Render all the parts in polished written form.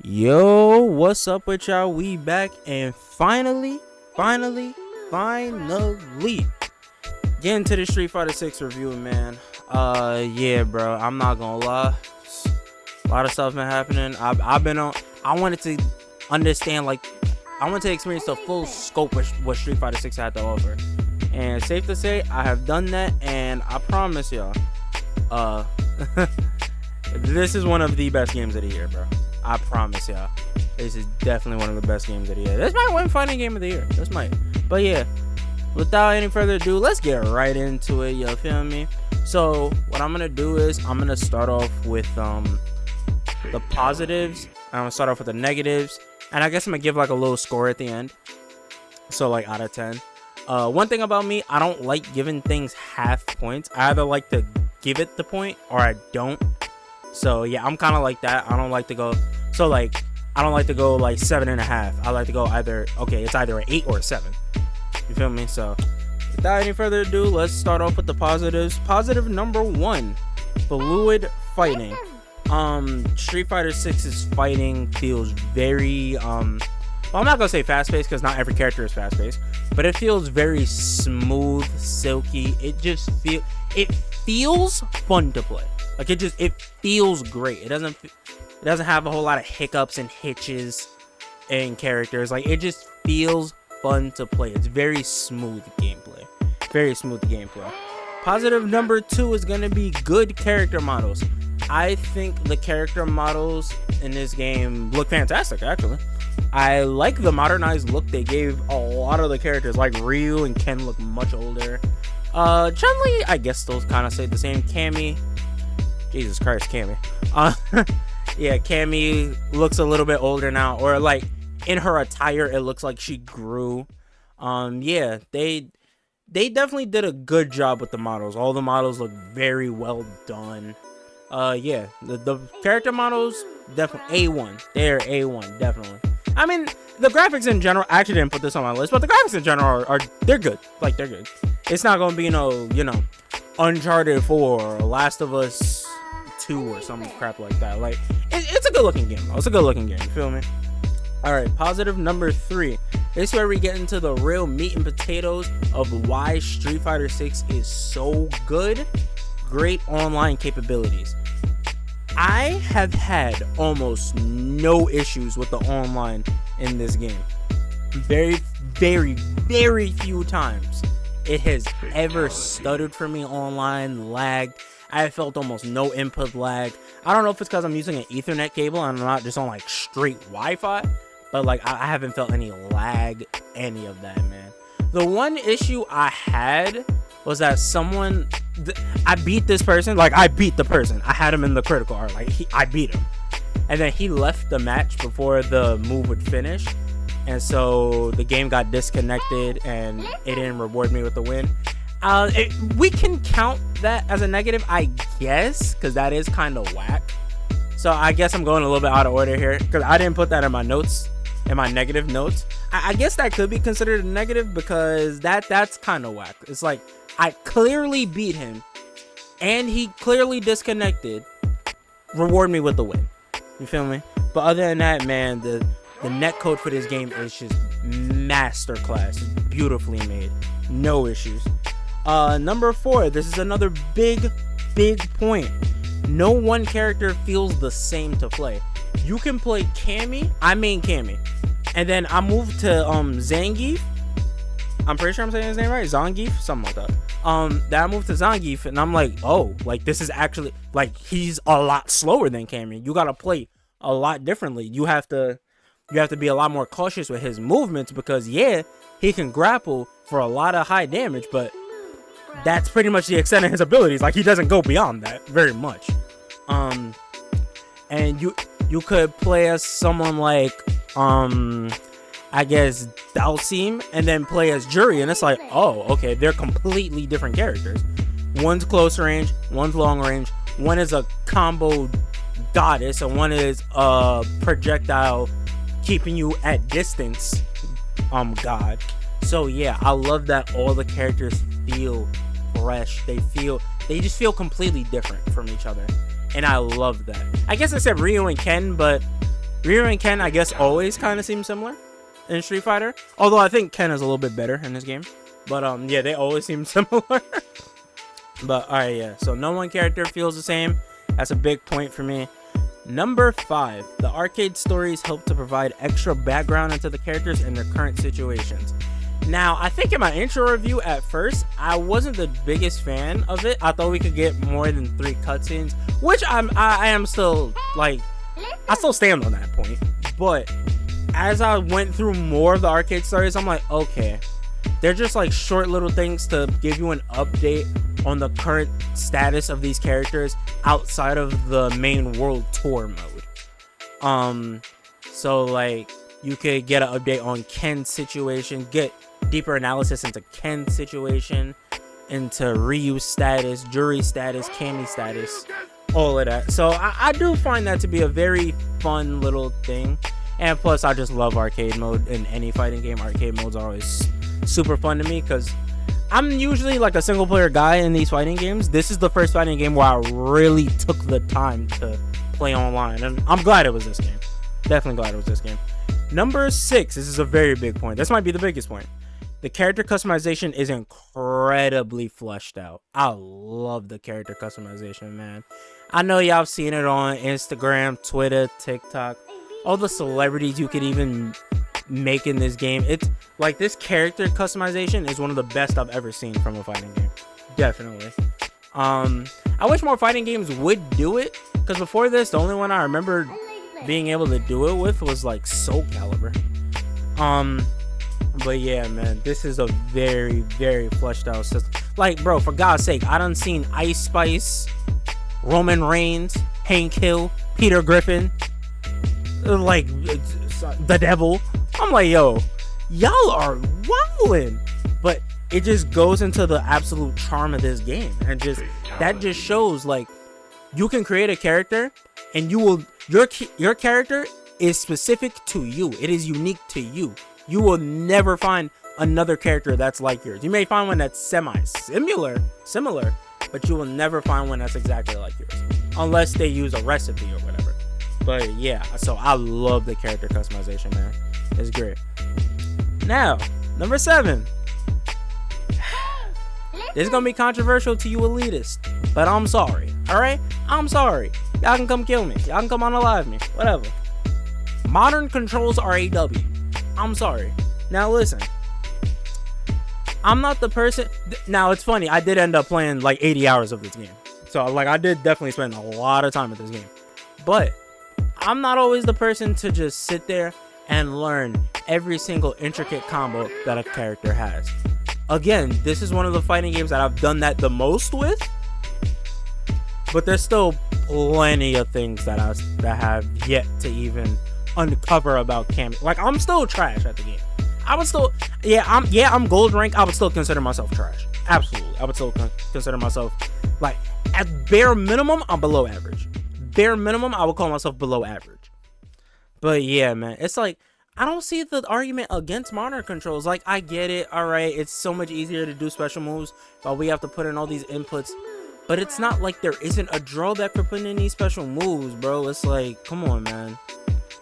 Yo, what's up with y'all? We back and finally getting to the Street Fighter 6 review, man. Yeah, bro, I'm not gonna lie. A lot of stuff been happening. I've been on. I wanted to understand, like, I want to experience the full scope of what Street Fighter 6 had to offer. And safe to say, I have done that, and I promise y'all, this is one of the best games of the year, bro. I promise y'all, this is definitely one of the best games of the year. This might win fighting game of the year. This might. But yeah, without any further ado, let's get right into it. You feel me? So what I'm gonna do is I'm gonna start off with the positives. I'm gonna start off with the negatives, and I guess I'm gonna give like a little score at the end. So like out of 10. One thing about me, I don't like giving things half points. I either like to give it the point or I don't. So yeah, I'm kind of like that. I don't like to go. So like, I don't like to go like 7.5. I like to go it's either an 8 or a 7. You feel me? So without any further ado, let's start off with the positives. Positive number 1, fluid fighting. Street Fighter 6's fighting feels very well, I'm not gonna say fast-paced because not every character is fast-paced, but it feels very smooth, silky. It feels fun to play. Like it feels great. It doesn't have a whole lot of hiccups and hitches in characters. Like it just feels fun to play. It's very smooth gameplay. Very smooth gameplay. Positive number 2 is gonna be good character models. I think the character models in this game look fantastic, actually. I like the modernized look they gave a lot of the characters. Like Ryu and Ken look much older. Chun-Li, I guess those kind of stay the same. Cammy, Jesus Christ, Cammy. Yeah, Cammy looks a little bit older now, or like in her attire, it looks like she grew. Yeah, they definitely did a good job with the models. All the models look very well done. Yeah, the character models definitely A1. They're A1, definitely. I mean, the graphics in general, I actually didn't put this on my list, but the graphics in general are they're good. Like they're good. It's not gonna be Uncharted 4 or Last of Us 2 or some crap like that. Like it's a good looking game. It's a good looking game. You feel me? All right, positive number 3. This is where we get into the real meat and potatoes of why Street Fighter 6 is so good. Great online capabilities. I have had almost no issues with the online in this game. Very, very, very few times it has ever stuttered for me online, lagged. I have felt almost no input lag. I don't know if it's because I'm using an Ethernet cable and I'm not just on like straight Wi-Fi, but like I haven't felt any lag, any of that, man. The one issue I had was that I beat this person. Like I beat the person. I had him in the critical art. Like I beat him, and then he left the match before the move would finish, and so the game got disconnected and it didn't reward me with the win. We can count that as a negative, I guess, because that is kind of whack. So I guess I'm going a little bit out of order here because I didn't put that in my notes, in my negative notes. I guess that could be considered a negative because that's kind of whack. It's like I clearly beat him and he clearly disconnected. Reward me with the win. You feel me? But other than that, man, the netcode for this game is just masterclass. Beautifully made. No issues. Number 4, this is another big point. No one character feels the same to play. You can play Cammy, I main Cammy, and then I moved to Zangief. I'm pretty sure I'm saying his name right, Zangief, something like that. Then I moved to Zangief, and I'm like, oh, like this is actually like he's a lot slower than Cammy. You gotta play a lot differently. You have to be a lot more cautious with his movements because yeah, he can grapple for a lot of high damage, but that's pretty much the extent of his abilities. Like he doesn't go beyond that very much. And you could play as someone like I guess Dalsim and then play as Jury, and it's like, oh, okay, they're completely different characters. One's close range, one's long range, one is a combo goddess, and one is a projectile keeping you at distance god. So yeah, I love that all the characters feel fresh. They just feel completely different from each other, and I love that. I guess I said Ryu and Ken, but Ryu and Ken, I guess, always kind of seem similar in Street Fighter. Although I think Ken is a little bit better in this game. But yeah, they always seem similar. But alright, yeah. So no one character feels the same. That's a big point for me. Number 5. The arcade stories help to provide extra background into the characters and their current situations. Now, I think in my intro review at first, I wasn't the biggest fan of it. I thought we could get more than 3 cutscenes, which I am still, like, I still stand on that point. But as I went through more of the arcade stories, I'm like, okay, they're just like short little things to give you an update on the current status of these characters outside of the main world tour mode. So like you could get an update on Ken's situation, get deeper analysis into Ken's situation, into Ryu's status, Juri's status, Kami's status, all of that. So I do find that to be a very fun little thing. And plus, I just love arcade mode in any fighting game. Arcade modes are always super fun to me because I'm usually like a single player guy in these fighting games. This is the first fighting game where I really took the time to play online, and I'm glad it was this game. Definitely glad it was this game. Number 6, this is a very big point. This might be the biggest point. The character customization is incredibly fleshed out. I love the character customization, man. I know y'all have seen it on Instagram, Twitter, TikTok. All the celebrities you could even make in this game. It's like this character customization is one of the best I've ever seen from a fighting game. Definitely. I wish more fighting games would do it, because before this, the only one I remember being able to do it with was like Soul Calibur. But yeah, man, this is a very, very fleshed out system. Like, bro, for God's sake, I done seen Ice Spice, Roman Reigns, Hank Hill, Peter Griffin, like the Devil. I'm like, yo, y'all are wildin'. But it just goes into the absolute charm of this game, and just that just shows like you can create a character, and you will your character is specific to you. It is unique to you. You will never find another character that's like yours. You may find one that's similar, but you will never find one that's exactly like yours, unless they use a recipe or whatever. But yeah, so I love the character customization, man. It's great. Now, number 7. This is gonna be controversial to you elitists, but I'm sorry. Alright? I'm sorry. Y'all can come kill me. Y'all can come unalive me. Whatever. Modern controls are a W. I'm sorry. Now listen. I'm not the person. Now it's funny. I did end up playing like 80 hours of this game. So like I did definitely spend a lot of time with this game. But I'm not always the person to just sit there and learn every single intricate combo that a character has. Again, this is one of the fighting games that I've done that the most with. But there's still plenty of things that I have yet to even uncover about Kami. Like, I'm still trash at the game. I would still, I'm gold rank. I would still consider myself trash. Absolutely, I would still consider myself, like, at bare minimum, I'm below average. Bare minimum, I would call myself below average. But yeah, man, it's like I don't see the argument against modern controls. Like, I get it. All right, it's so much easier to do special moves while we have to put in all these inputs. But it's not like there isn't a drawback for putting in these special moves, bro. It's like, come on, man.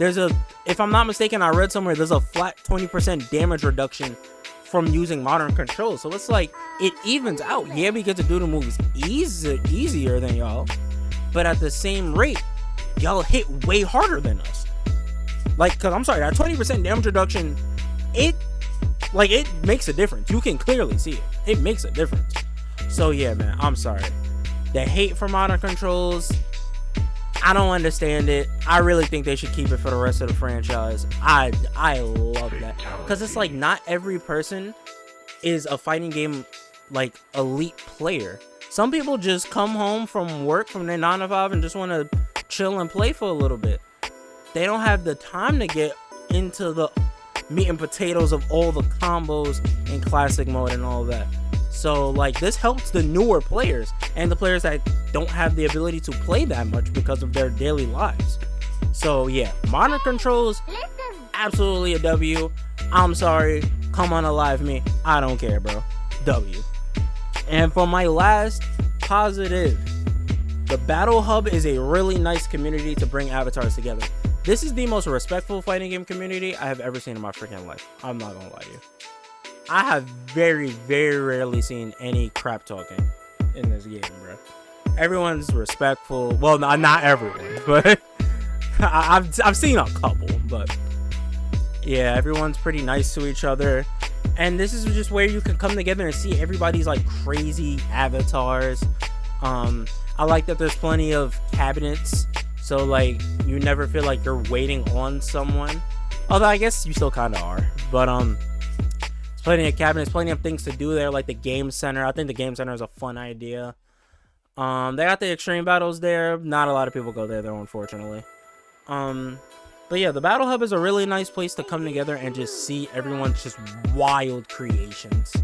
If I'm not mistaken, I read somewhere there's a flat 20% damage reduction from using modern controls. So it's like, it evens out. Yeah, we get to do the moves easier than y'all. But at the same rate, y'all hit way harder than us. Like, cause I'm sorry, that 20% damage reduction, it makes a difference. You can clearly see it. It makes a difference. So yeah, man, I'm sorry. The hate for modern controls, I don't understand it. I really think they should keep it for the rest of the franchise. I love that. Because it's like, not every person is a fighting game, like, elite player. Some people just come home from work, from their 9 to 5, and just want to chill and play for a little bit. They don't have the time to get into the meat and potatoes of all the combos in classic mode and all that. So like, this helps the newer players and the players that don't have the ability to play that much because of their daily lives. So yeah, modern controls, absolutely a W. I'm sorry, come on alive me, I don't care, bro. W. And for my last positive, the Battle Hub is a really nice community to bring avatars together. This is the most respectful fighting game community I have ever seen in my freaking life. I'm not gonna lie to you. I have very, very rarely seen any crap talking in this game, bro. Everyone's respectful. Well, not everyone, but I've seen a couple. But yeah, everyone's pretty nice to each other. And this is just where you can come together and see everybody's like crazy avatars. I like that there's plenty of cabinets, so like you never feel like you're waiting on someone. Although I guess you still kind of are. But there's plenty of cabinets, plenty of things to do there, like the game center. I think the game center is a fun idea. They got the extreme battles there. Not a lot of people go there though, unfortunately. But yeah, the Battle Hub is a really nice place to come together and just see everyone's just wild creations.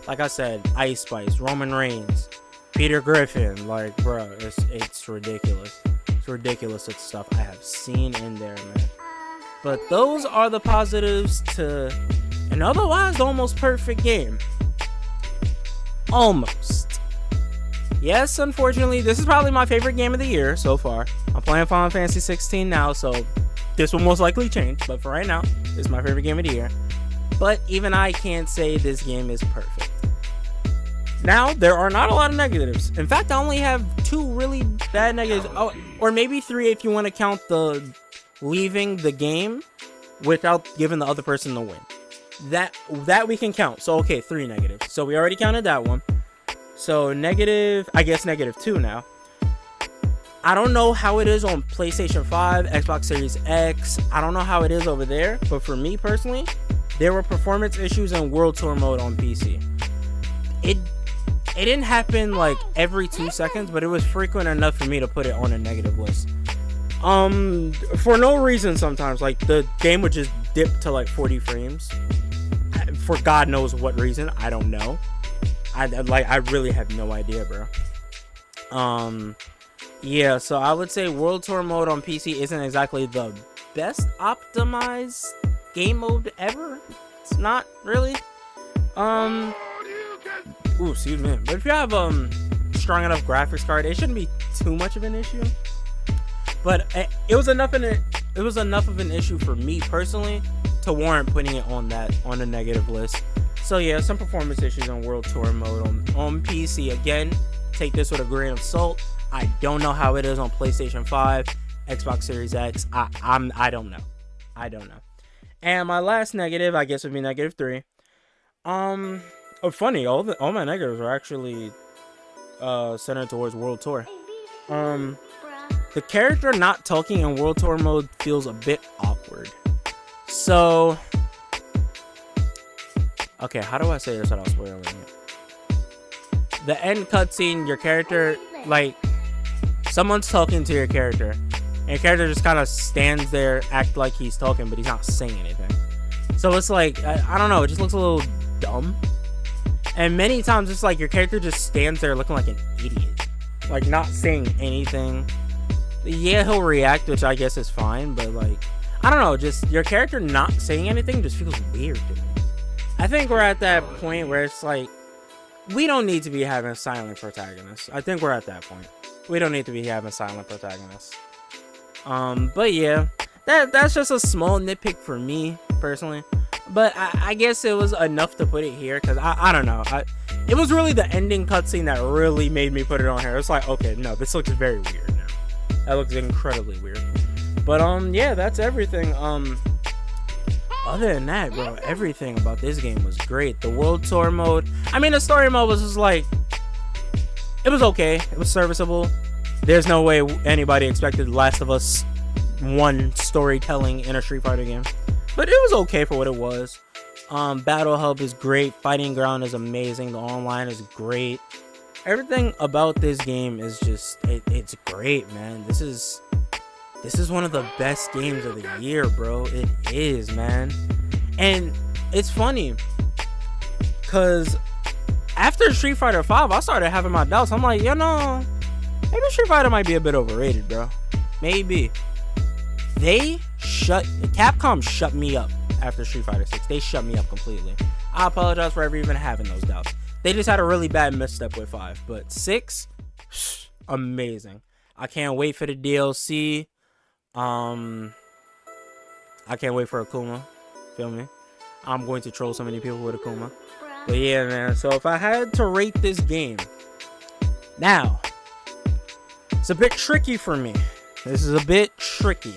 Like I said, Ice Spice, Roman Reigns, Peter Griffin, like, bro, it's ridiculous. It's ridiculous the stuff I have seen in there, man. But those are the positives to an otherwise almost perfect game. Almost. Yes, unfortunately, this is probably my favorite game of the year so far. I'm playing Final Fantasy 16 now, so this will most likely change. But for right now, this is my favorite game of the year. But even I can't say this game is perfect. Now, there are not a lot of negatives. In fact, I only have 2 really bad negatives. Oh, or maybe 3 if you want to count the leaving the game without giving the other person the win. That we can count. So, okay, 3 negatives. So, we already counted that one. So, I guess -2 now. I don't know how it is on PlayStation 5, Xbox Series X. I don't know how it is over there. But for me personally, there were performance issues in World Tour mode on PC. It didn't happen like every 2 seconds, but it was frequent enough for me to put it on a negative list. For no reason sometimes. Like, the game would just dip to like 40 frames. For God knows what reason. I don't know. I really have no idea, bro. Yeah, so I would say World Tour mode on PC isn't exactly the best optimized game mode ever. It's not really. Ooh, excuse me. But if you have strong enough graphics card, it shouldn't be too much of an issue. But it was enough of an issue for me personally to warrant putting it on a negative list. So yeah, some performance issues on World Tour mode on PC. Again, take this with a grain of salt. I don't know how it is on PlayStation 5, Xbox Series X. I don't know. And my last negative, I guess, would be -3. Funny, all my negatives are actually centered towards World Tour. The character not talking in World Tour mode feels a bit awkward. So, okay, how do I say this without spoiling it? The end cutscene, your character, like, someone's talking to your character, and your character just kind of stands there, act like he's talking, but he's not saying anything. So it's like, I don't know, it just looks a little dumb. And many times it's like your character just stands there looking like an idiot, like not saying anything. Yeah, he'll react, which I guess is fine, but like, I don't know, just your character not saying anything just feels weird to me. I think we're at that point where it's like, we don't need to be having silent protagonists. I think we're at that point. We don't need to be having silent protagonists. But yeah, that's just a small nitpick for me personally. But I guess it was enough to put it here because I don't know. It was really the ending cutscene that really made me put it on here. It's like, okay, no, this looks very weird now. That looks incredibly weird. But yeah, that's everything. Other than that, bro, everything about this game was great. The World Tour mode, I mean, the story mode was just like, it was okay. It was serviceable. There's no way anybody expected Last of Us 1 storytelling in a Street Fighter game. But it was okay for what it was. Battle Hub is great. Fighting Ground is amazing. The online is great. Everything about this game is just, it's great, man. This is one of the best games of the year, bro. It is, man. And it's funny, because after Street Fighter 5, I started having my doubts. I'm like, maybe Street Fighter might be a bit overrated, bro. Maybe. Capcom shut me up after Street Fighter 6. They shut me up completely. I apologize for ever even having those doubts. They just had a really bad misstep with 5. But 6, amazing. I can't wait for the DLC. I can't wait for Akuma. Feel me? I'm going to troll so many people with Akuma. But yeah, man. So if I had to rate this game, now it's a bit tricky for me. This is a bit tricky.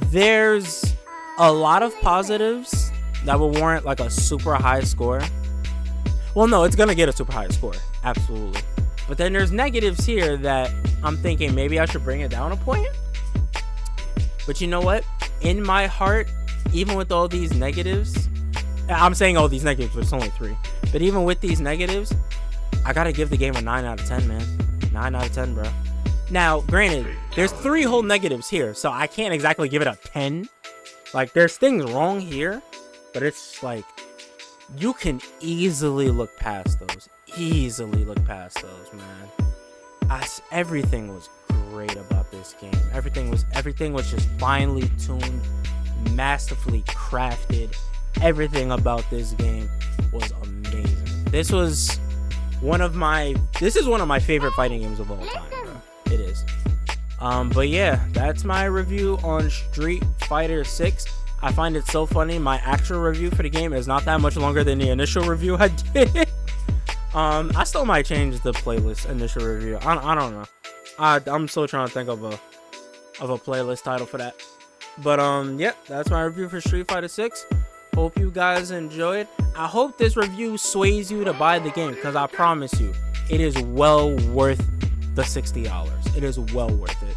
There's a lot of positives that will warrant like a super high score. Well, no, it's gonna get a super high score, absolutely. But then there's negatives here that I'm thinking maybe I should bring it down a point. But you know what? In my heart, even with all these negatives, I'm saying all these negatives, but it's only 3. But even with these negatives, I gotta give the game a 9 out of 10, man. 9 out of 10, bro. Now, granted, there's 3 whole negatives here, so I can't exactly give it a 10. Like, there's things wrong here, but it's like, you can easily look past those. Easily look past those, man. Everything was great about this game. Everything was just finely tuned, masterfully crafted. Everything about this game was amazing. This is one of my favorite fighting games of all time, bro. It is. But yeah, that's my review on Street Fighter 6. I find it so funny. My actual review for the game is not that much longer than the initial review I did. I still might change the playlist initial review. I don't know. I'm still trying to think of a playlist title for that. But yeah, that's my review for Street Fighter 6. Hope you guys enjoyed. I hope this review sways you to buy the game, because I promise you, it is well worth the $60. It is well worth it.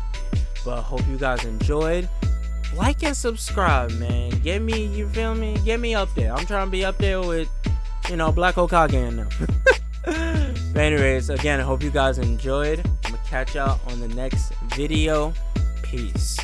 But hope you guys enjoyed. Like and subscribe, man. Get me, you feel me? Get me up there. I'm trying to be up there with, you know, Black Hokage and them. But anyways, again, I hope you guys enjoyed. I'm gonna catch y'all on the next video. Peace.